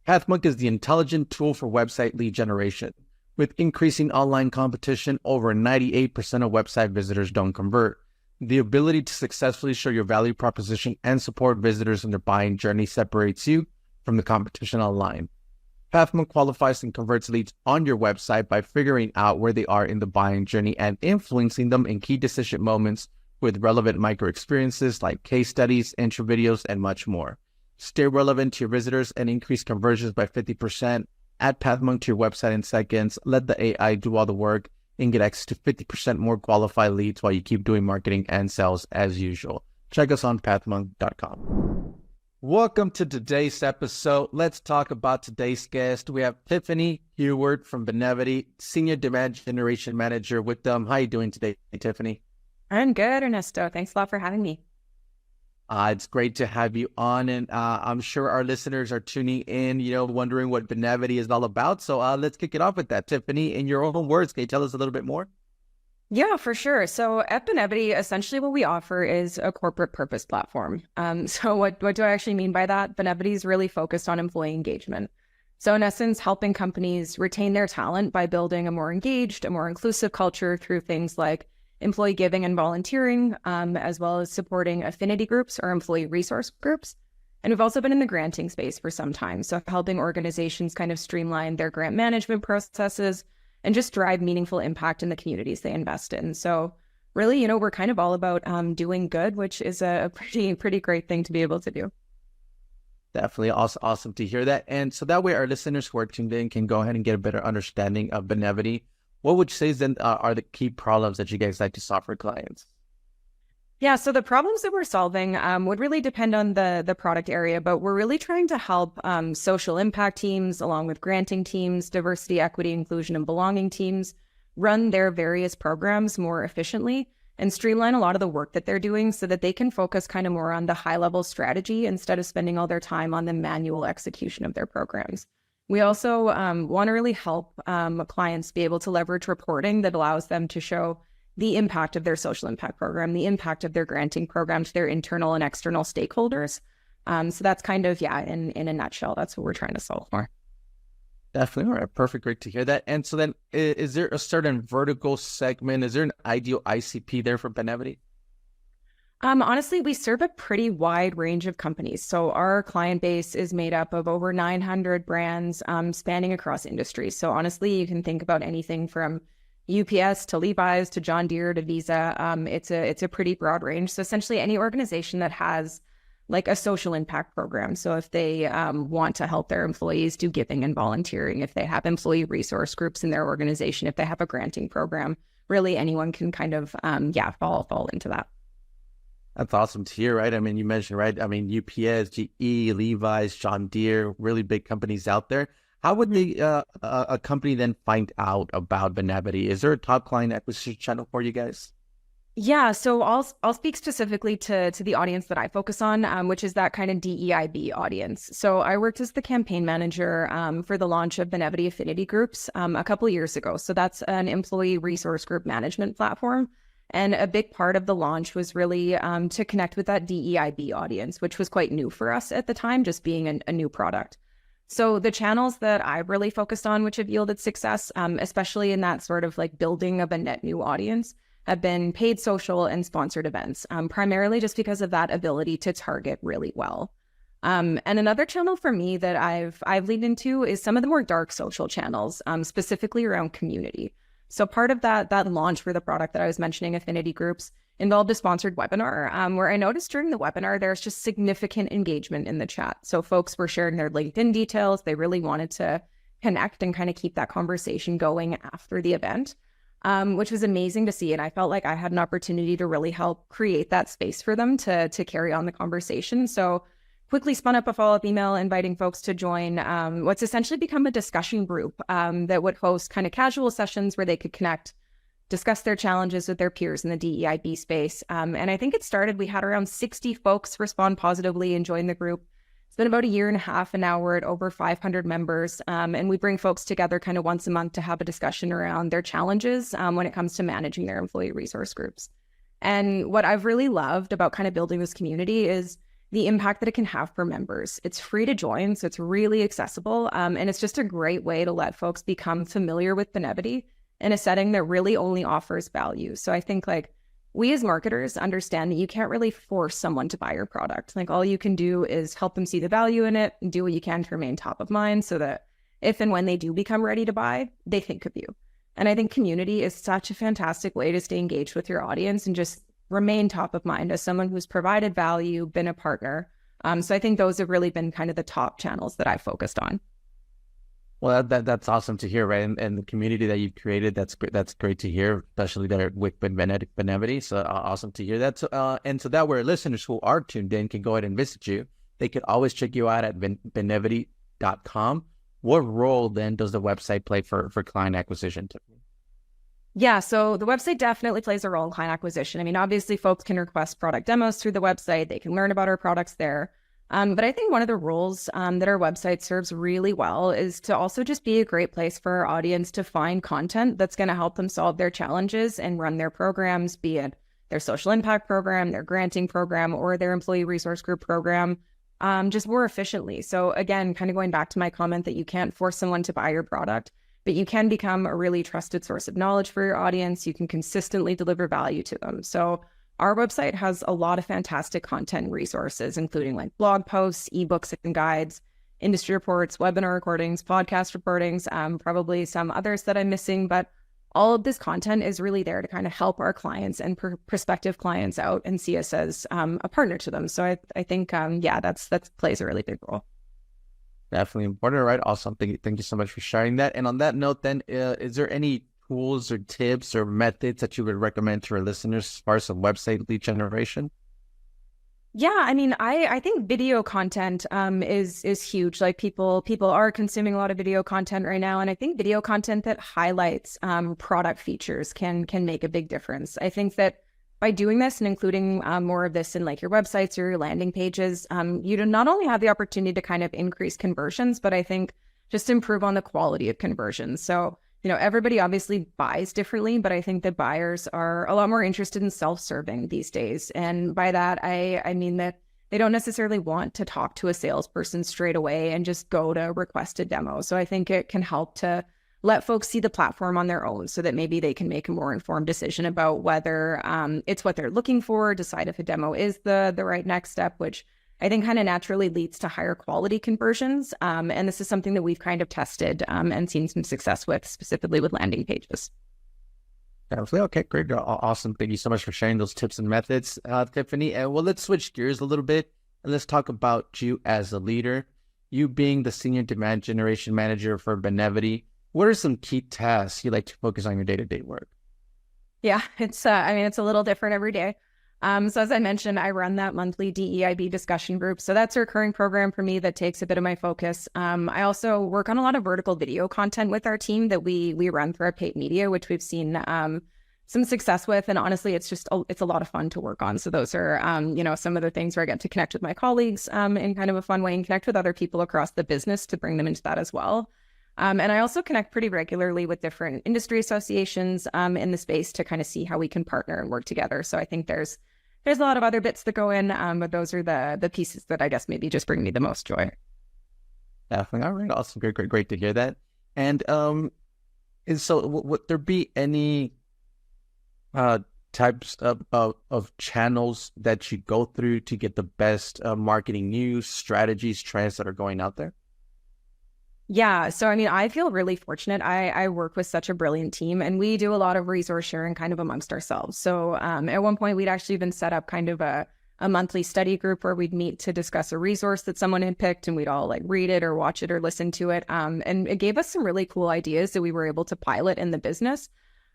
Pathmonk is the intelligent tool for website lead generation. With increasing online competition, over 98% of website visitors don't convert. The ability to successfully show your value proposition and support visitors in their buying journey separates you from the competition online. Pathmonk qualifies and converts leads on your website by figuring out where they are in the buying journey and influencing them in key decision moments with relevant micro experiences like case studies, intro videos, and much more. Stay relevant to your visitors and increase conversions by 50%. Add Pathmonk to your website in seconds. Let the AI do all the work and get access to 50% more qualified leads while you keep doing marketing and sales as usual. Check us on pathmonk.com. Welcome to today's episode. Let's talk about today's guest. We have Tiffany Huard from Benevity, Senior Demand Generation Manager with them. How are you doing today, Tiffany? I'm good, Ernesto. Thanks a lot for having me. It's great to have you on, and I'm sure our listeners are tuning in, wondering what Benevity is all about. So let's kick it off with that. Tiffany, in your own words, can you tell us a little bit more? Yeah, for sure. So at Benevity, essentially what we offer is a corporate purpose platform. So what do I actually mean by that? Benevity is really focused on employee engagement. So in essence, helping companies retain their talent by building a more engaged, a more inclusive culture through things like employee giving and volunteering, as well as supporting affinity groups or employee resource groups. And we've also been in the granting space for some time. So helping organizations kind of streamline their grant management processes and just drive meaningful impact in the communities they invest in. So really, we're kind of all about doing good, which is a pretty great thing to be able to do. Definitely awesome to hear that. And so that way our listeners who are tuned in can go ahead and get a better understanding of Benevity. What would you say then are the key problems that you guys like to solve for clients? Yeah, so the problems that we're solving would really depend on the product area, but we're really trying to help social impact teams, along with granting teams, diversity, equity, inclusion, and belonging teams run their various programs more efficiently and streamline a lot of the work that they're doing so that they can focus kind of more on the high-level strategy instead of spending all their time on the manual execution of their programs. We also want to really help clients be able to leverage reporting that allows them to show the impact of their social impact program, the impact of their granting program to their internal and external stakeholders. So that's kind of, in a nutshell, that's what we're trying to solve for. Definitely. All right. Perfect. Great to hear that. And so then is there a certain vertical segment? Is there an ideal ICP there for Benevity? Honestly, we serve a pretty wide range of companies. So our client base is made up of over 900 brands spanning across industries. So honestly, you can think about anything from UPS to Levi's to John Deere to Visa. It's a pretty broad range. So essentially any organization that has like a social impact program. So if they want to help their employees do giving and volunteering, if they have employee resource groups in their organization, if they have a granting program, really anyone can kind of, fall into that. That's awesome to hear, right? I mean, you mentioned, right? I mean, UPS, GE, Levi's, John Deere, really big companies out there. How would a company then find out about Benevity? Is there a top client acquisition channel for you guys? Yeah, so I'll speak specifically to the audience that I focus on, which is that kind of DEIB audience. So I worked as the campaign manager for the launch of Benevity Affinity Groups a couple of years ago. So that's an employee resource group management platform. And a big part of the launch was really to connect with that DEIB audience, which was quite new for us at the time, just being a new product. So the channels that I've really focused on, which have yielded success, especially in that sort of like building of a net new audience, have been paid social and sponsored events, primarily just because of that ability to target really well. And another channel for me that I've leaned into is some of the more dark social channels, specifically around community. So part of that launch for the product that I was mentioning, Affinity Groups, involved a sponsored webinar where I noticed during the webinar, there's just significant engagement in the chat. So folks were sharing their LinkedIn details. They really wanted to connect and kind of keep that conversation going after the event, which was amazing to see. And I felt like I had an opportunity to really help create that space for them to carry on the conversation. So quickly spun up a follow-up email inviting folks to join what's essentially become a discussion group that would host kind of casual sessions where they could connect, discuss their challenges with their peers in the DEIB space. And I think it started, we had around 60 folks respond positively and join the group. It's been about a year and a half, and now we're at over 500 members. And we bring folks together kind of once a month to have a discussion around their challenges when it comes to managing their employee resource groups. And what I've really loved about kind of building this community is the impact that it can have for members. It's free to join, so it's really accessible. And it's just a great way to let folks become familiar with Benevity in a setting that really only offers value. So I think like we as marketers understand that you can't really force someone to buy your product. Like all you can do is help them see the value in it and do what you can to remain top of mind so that if and when they do become ready to buy, they think of you. And I think community is such a fantastic way to stay engaged with your audience and just remain top of mind as someone who's provided value, been a partner. So I think those have really been kind of the top channels that I focused on. Well, that's awesome to hear, right? And the community that you've created, that's great to hear, especially there with Benevity. So awesome to hear that. So, and so that way listeners who are tuned in can go ahead and visit you. They can always check you out at benevity.com. What role then does the website play for client acquisition, Tiffany? Yeah, so the website definitely plays a role in client acquisition. I mean, obviously, folks can request product demos through the website. They can learn about our products there. But I think one of the roles that our website serves really well is to also just be a great place for our audience to find content that's going to help them solve their challenges and run their programs, be it their social impact program, their granting program, or their employee resource group program, just more efficiently. So again, kind of going back to my comment that you can't force someone to buy your product, but you can become a really trusted source of knowledge for your audience. You can consistently deliver value to them. So our website has a lot of fantastic content and resources, including like blog posts, ebooks and guides, industry reports, webinar recordings, podcast recordings, probably some others that I'm missing, but all of this content is really there to kind of help our clients and prospective clients out and see us as a partner to them. So I think, that plays a really big role. Definitely important, right? Awesome. Thank you so much for sharing that. And on that note, then, is there any tools or tips or methods that you would recommend to our listeners as far as some website lead generation? Yeah, I mean, I think video content is huge. Like people are consuming a lot of video content right now, and I think video content that highlights product features can make a big difference. I think that by doing this and including more of this in like your websites or your landing pages, you do not only have the opportunity to kind of increase conversions, but I think just improve on the quality of conversions. So, you know, everybody obviously buys differently, but I think that buyers are a lot more interested in self-serving these days. And by that, I mean that they don't necessarily want to talk to a salesperson straight away and just go to request a demo. So I think it can help to let folks see the platform on their own so that maybe they can make a more informed decision about whether it's what they're looking for, decide if a demo is the right next step, which I think kind of naturally leads to higher quality conversions. And this is something that we've kind of tested and seen some success with, specifically with landing pages. Definitely. Okay, great. Awesome. Thank you so much for sharing those tips and methods, Tiffany. And well, let's switch gears a little bit and let's talk about you as a leader. You being the senior demand generation manager for Benevity, what are some key tasks you like to focus on your day-to-day work? Yeah, it's a little different every day. So as I mentioned, I run that monthly DEIB discussion group. So that's a recurring program for me that takes a bit of my focus. I also work on a lot of vertical video content with our team that we run through our paid media, which we've seen some success with. And honestly, it's a lot of fun to work on. So those are, some of the things where I get to connect with my colleagues in kind of a fun way and connect with other people across the business to bring them into that as well. And I also connect pretty regularly with different industry associations in the space to kind of see how we can partner and work together. So I think there's a lot of other bits that go in, but those are the pieces that I guess maybe just bring me the most joy. Definitely. All right. Awesome. Great to hear that. And so would there be any types of channels that you go through to get the best marketing news, strategies, trends that are going out there? Yeah. So, I mean, I feel really fortunate. I work with such a brilliant team and we do a lot of resource sharing kind of amongst ourselves. So at one point, we'd actually even set up kind of a monthly study group where we'd meet to discuss a resource that someone had picked and we'd all like read it or watch it or listen to it. And it gave us some really cool ideas that we were able to pilot in the business.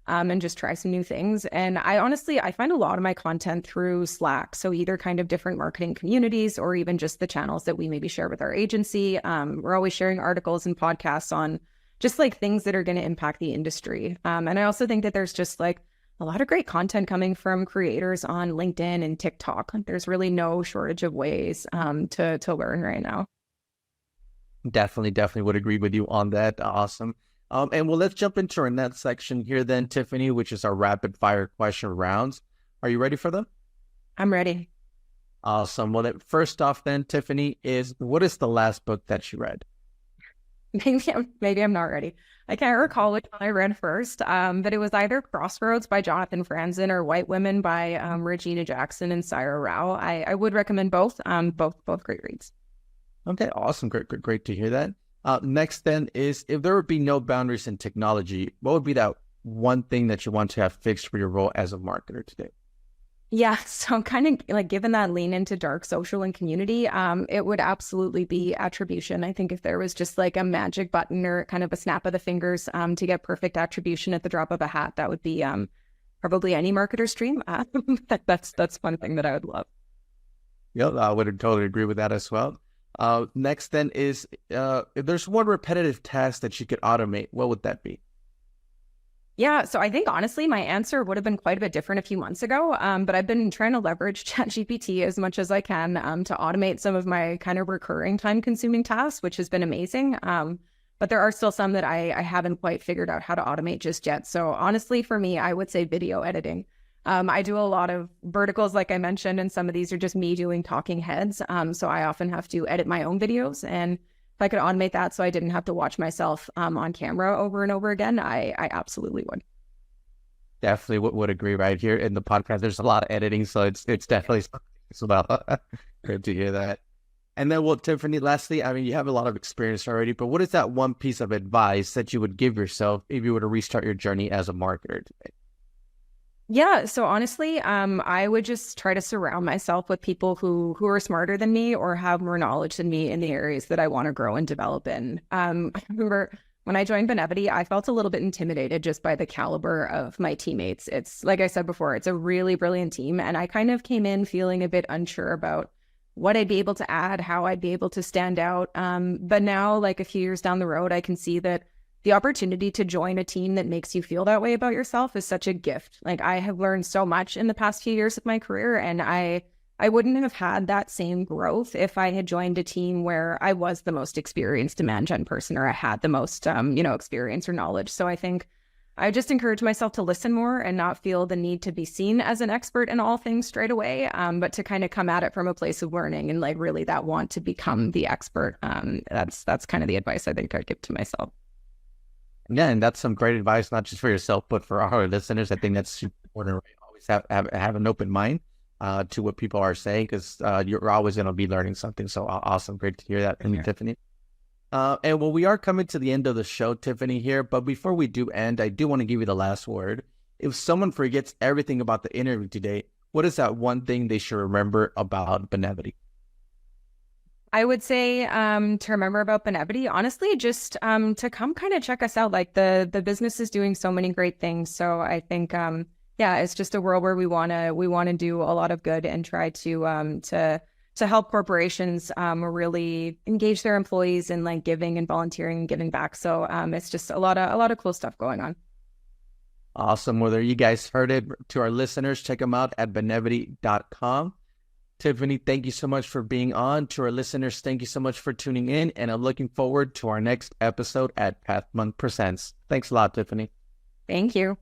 And just try some new things. And I find a lot of my content through Slack. So either kind of different marketing communities or even just the channels that we maybe share with our agency. We're always sharing articles and podcasts on just like things that are going to impact the industry. And I also think that there's just like a lot of great content coming from creators on LinkedIn and TikTok. Like there's really no shortage of ways to learn right now. Definitely would agree with you on that. Awesome. And well, let's jump into our next section here then, Tiffany, which is our rapid fire question rounds. Are you ready for them? I'm ready. Awesome. Well, then, first off, then, Tiffany, what is the last book that you read? Maybe I'm not ready. I can't recall which one I read first, but it was either Crossroads by Jonathan Franzen or White Women by Regina Jackson and Saira Rao. I would recommend both. Both great reads. Okay, awesome. Great to hear that. Next, then, is if there would be no boundaries in technology, what would be that one thing that you want to have fixed for your role as a marketer today? Yeah, so kind of like given that lean into dark social and community, it would absolutely be attribution. I think if there was just like a magic button or kind of a snap of the fingers to get perfect attribution at the drop of a hat, that would be probably any marketer's dream. That's one thing that I would love. Yep, I would totally agree with that as well. Next, then, is if there's one repetitive task that you could automate, what would that be? Yeah, so I think honestly, my answer would have been quite a bit different a few months ago. But I've been trying to leverage ChatGPT as much as I can to automate some of my kind of recurring time-consuming tasks, which has been amazing. But there are still some that I haven't quite figured out how to automate just yet. So honestly, for me, I would say video editing. I do a lot of verticals, like I mentioned, and some of these are just me doing talking heads. So I often have to edit my own videos, and if I could automate that so I didn't have to watch myself on camera over and over again, I absolutely would. Definitely would agree right here in the podcast. There's a lot of editing, so it's definitely something as well. Great to hear that. And then, well, Tiffany, lastly, I mean, you have a lot of experience already, but what is that one piece of advice that you would give yourself if you were to restart your journey as a marketer today? Yeah, so honestly, I would just try to surround myself with people who are smarter than me or have more knowledge than me in the areas that I want to grow and develop in. I remember when I joined Benevity, I felt a little bit intimidated just by the caliber of my teammates. It's like I said before, it's a really brilliant team, and I kind of came in feeling a bit unsure about what I'd be able to add, how I'd be able to stand out. But now, like a few years down the road, I can see that the opportunity to join a team that makes you feel that way about yourself is such a gift. Like I have learned so much in the past few years of my career, and I wouldn't have had that same growth if I had joined a team where I was the most experienced demand gen person or I had the most, experience or knowledge. So I think I just encourage myself to listen more and not feel the need to be seen as an expert in all things straight away, but to kind of come at it from a place of learning and like really that want to become the expert. That's kind of the advice I think I'd give to myself. Yeah, and that's some great advice, not just for yourself, but for our listeners. I think that's super important. Right? Always have an open mind to what people are saying, because you're always going to be learning something. So awesome. Great to hear that from you, Tiffany. And well, we are coming to the end of the show, Tiffany, here. But before we do end, I do want to give you the last word. If someone forgets everything about the interview today, what is that one thing they should remember about Benevity? I would say to remember about Benevity, honestly, just to come kind of check us out. Like the business is doing so many great things. So I think, it's just a world where we wanna do a lot of good and try to help corporations really engage their employees in like giving and volunteering and giving back. So it's just a lot of cool stuff going on. Awesome. Well, there you guys heard it. To our listeners, check them out at benevity.com. Tiffany, thank you so much for being on. To our listeners, thank you so much for tuning in, and I'm looking forward to our next episode at Pathmonk Presents. Thanks a lot, Tiffany. Thank you.